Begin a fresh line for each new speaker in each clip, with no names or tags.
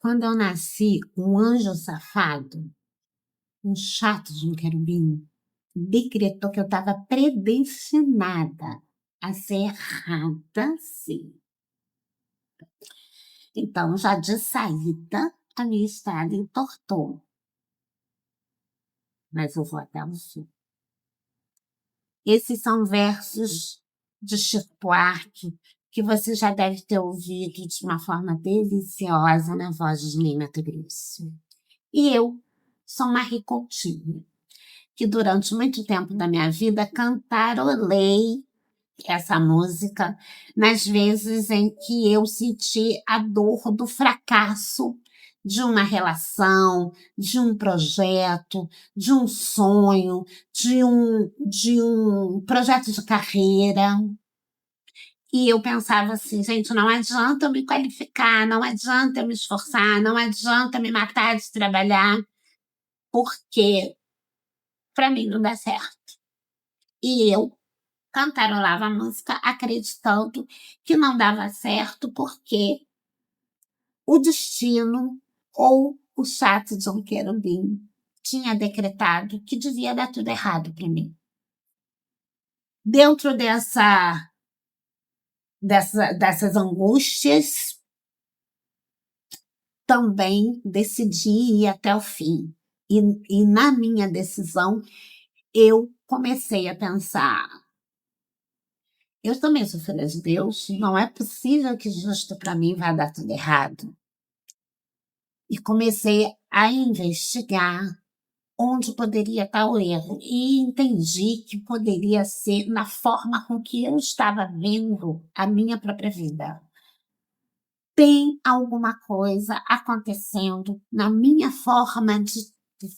Quando eu nasci, um anjo safado, um chato de um querubim, decretou que eu estava predestinada a ser errada, sim. Então, já de saída, a minha estrada entortou. Mas eu vou até o fim. Esses são versos de Chico Buarque que você já deve ter ouvido de uma forma deliciosa na voz de Ney Matogrosso. E eu sou Marie Coutinho, que durante muito tempo da minha vida cantarolei essa música nas vezes em que eu senti a dor do fracasso de uma relação, de um projeto, de um sonho, de um projeto de carreira. E eu pensava assim, gente, não adianta eu me qualificar, não adianta eu me esforçar, não adianta me matar de trabalhar, porque para mim não dá certo. E eu cantarolava a música acreditando que não dava certo porque o destino ou o chato de um querubim tinha decretado que devia dar tudo errado para mim. Dentro dessas angústias, também decidi ir até o fim. E na minha decisão, eu comecei a pensar: eu também sou filha de Deus, não é possível que justo para mim vá dar tudo errado. E comecei a investigar onde poderia estar o erro. E entendi que poderia ser na forma com que eu estava vendo a minha própria vida. Tem alguma coisa acontecendo na minha forma de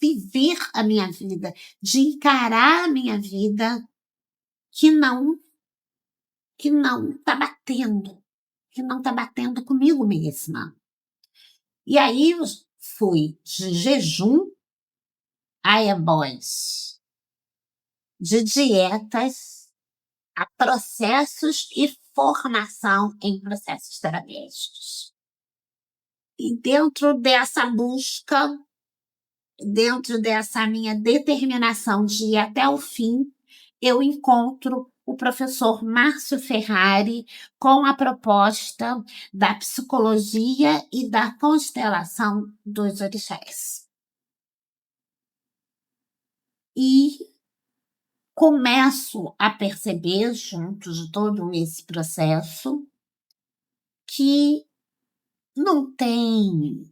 viver a minha vida, de encarar a minha vida, que não está batendo comigo mesma. E aí eu fui de jejum a ebóis, de dietas a processos e formação em processos terapêuticos. E dentro dessa busca, dentro dessa minha determinação de ir até o fim, eu encontro o professor Márcio Ferrari com a proposta da psicologia e da constelação dos orixás. E começo a perceber, junto de todo esse processo, que não tem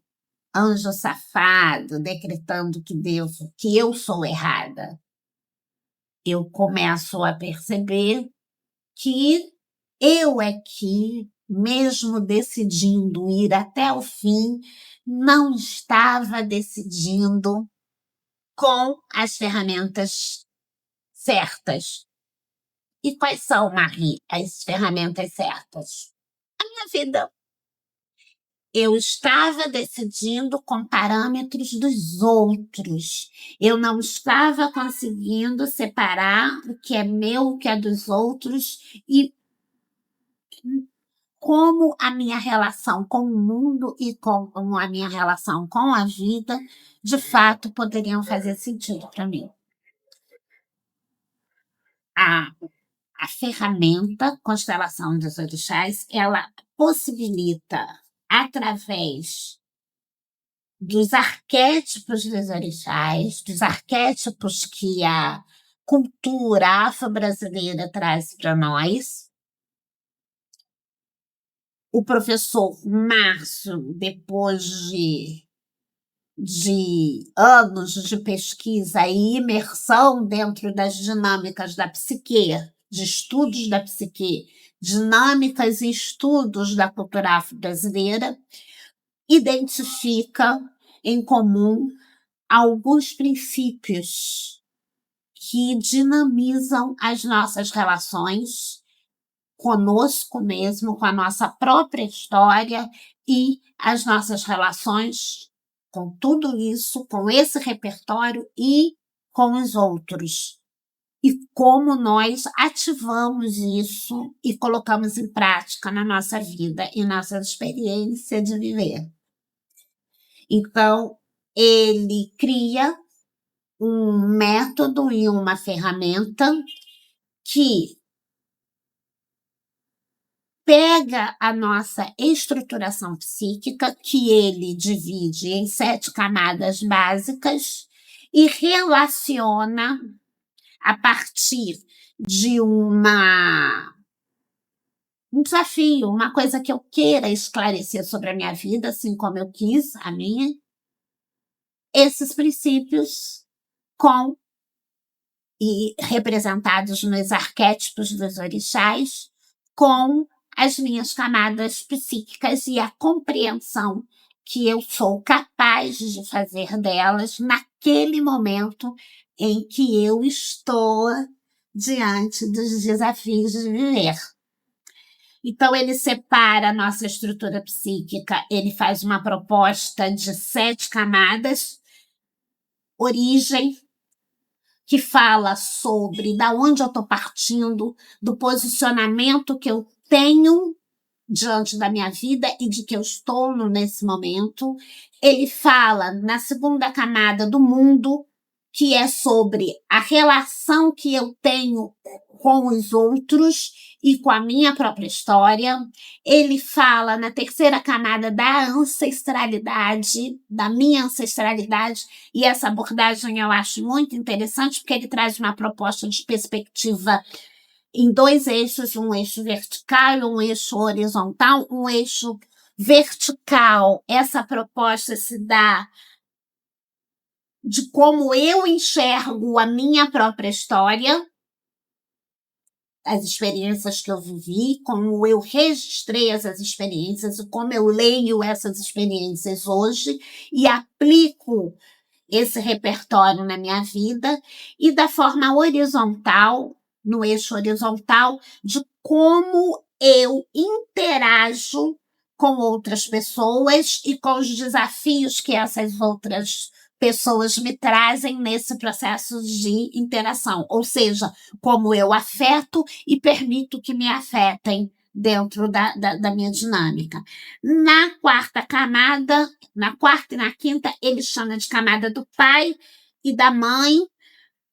anjo safado decretando que eu sou errada. Eu começo a perceber que eu é que, mesmo decidindo ir até o fim, não estava decidindo com as ferramentas certas. E quais são, Marie, as ferramentas certas? Minha vida. Eu estava decidindo com parâmetros dos outros. Eu não estava conseguindo separar o que é meu, o que é dos outros e como a minha relação com o mundo e como a minha relação com a vida, de fato, poderiam fazer sentido para mim. A, a ferramenta Constelação dos Orixás, ela possibilita, através dos arquétipos dos orixás, dos arquétipos que a cultura afro-brasileira traz para nós. O professor Márcio, depois de anos de pesquisa e imersão dentro das dinâmicas da psique, de estudos da psique, dinâmicas e estudos da cultura afro-brasileira, identifica em comum alguns princípios que dinamizam as nossas relações conosco mesmo, com a nossa própria história e as nossas relações com tudo isso, com esse repertório e com os outros. E como nós ativamos isso e colocamos em prática na nossa vida e nossa experiência de viver. Então, ele cria um método e uma ferramenta que pega a nossa estruturação psíquica, que ele divide em 7 camadas básicas, e relaciona a partir de um desafio, uma coisa que eu queira esclarecer sobre a minha vida, assim como eu quis a minha, esses princípios com e representados nos arquétipos dos orixás, com as minhas camadas psíquicas e a compreensão que eu sou capaz de fazer delas naquele momento em que eu estou diante dos desafios de viver. Então, ele separa a nossa estrutura psíquica, ele faz uma proposta de 7 camadas: origem, que fala sobre da onde eu estou partindo, do posicionamento que eu tenho diante da minha vida e de que eu estou nesse momento. Ele fala na segunda camada do mundo, que é sobre a relação que eu tenho com os outros e com a minha própria história. Ele fala na terceira camada da ancestralidade, da minha ancestralidade, e essa abordagem eu acho muito interessante, porque ele traz uma proposta de perspectiva em 2 eixos, um eixo vertical e um eixo horizontal. Um eixo vertical, essa proposta se dá de como eu enxergo a minha própria história, as experiências que eu vivi, como eu registrei essas experiências e como eu leio essas experiências hoje e aplico esse repertório na minha vida, e da forma horizontal, no eixo horizontal, de como eu interajo com outras pessoas e com os desafios que essas outras pessoas me trazem nesse processo de interação, ou seja, como eu afeto e permito que me afetem dentro da minha dinâmica. Na quarta camada, na quarta e na quinta, ele chama de camada do pai e da mãe,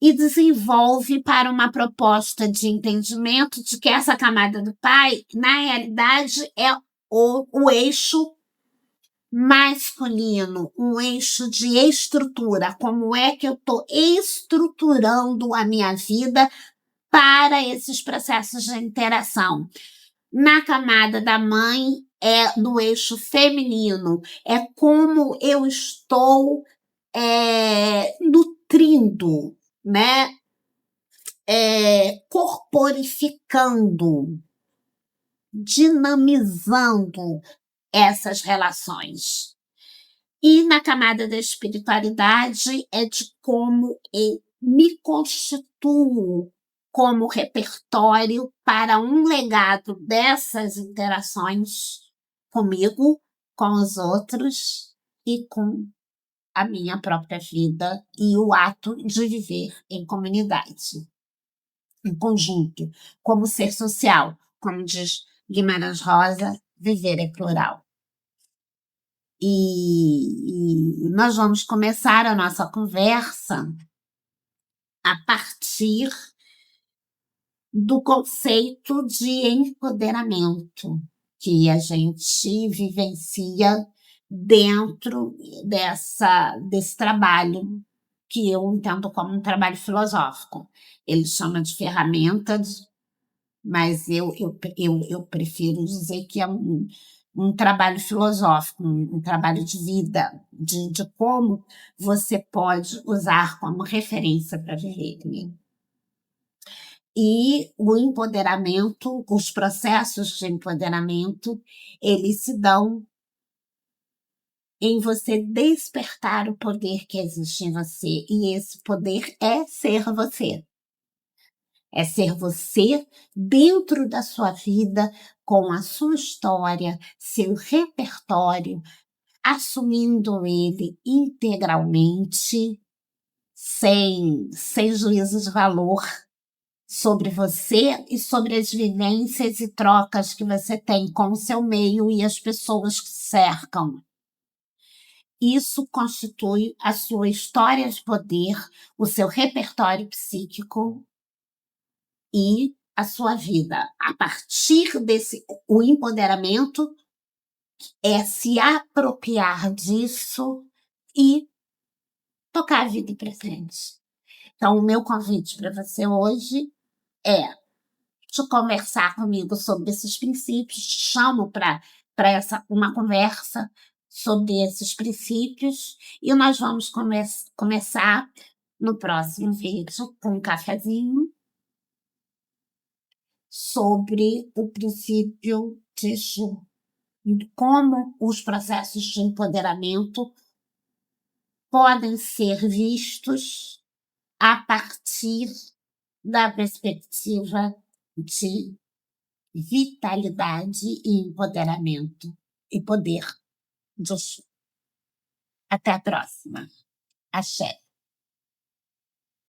e desenvolve para uma proposta de entendimento de que essa camada do pai, na realidade, é o eixo masculino, um eixo de estrutura. Como é que eu estou estruturando a minha vida para esses processos de interação? Na camada da mãe, é no eixo feminino, é como eu estou nutrindo, né? Corporificando, dinamizando essas relações. E na camada da espiritualidade é de como eu me constituo como repertório para um legado dessas interações comigo, com os outros e com a minha própria vida e o ato de viver em comunidade, em conjunto, como ser social, como diz Guimarães Rosa, viver é plural. E nós vamos começar a nossa conversa a partir do conceito de empoderamento que a gente vivencia dentro desse trabalho que eu entendo como um trabalho filosófico. Ele chama de ferramentas, mas eu prefiro dizer que é um trabalho filosófico, um trabalho de vida, de como você pode usar como referência para viver. Né? E o empoderamento, os processos de empoderamento, eles se dão em você despertar o poder que existe em você. E esse poder é ser você. É ser você dentro da sua vida, com a sua história, seu repertório, assumindo ele integralmente, sem juízo de valor sobre você e sobre as vivências e trocas que você tem com o seu meio e as pessoas que cercam. isso constitui a sua história de poder, o seu repertório psíquico e a sua vida. A partir desse o empoderamento é se apropriar disso e tocar a vida em presente. Então, o meu convite para você hoje é de conversar comigo sobre esses princípios, te chamo para uma conversa sobre esses princípios e nós vamos começar no próximo vídeo com um cafezinho sobre o princípio de Chu, e como os processos de empoderamento podem ser vistos a partir da perspectiva de vitalidade e empoderamento e poder de Oxum. Até a próxima. Axé.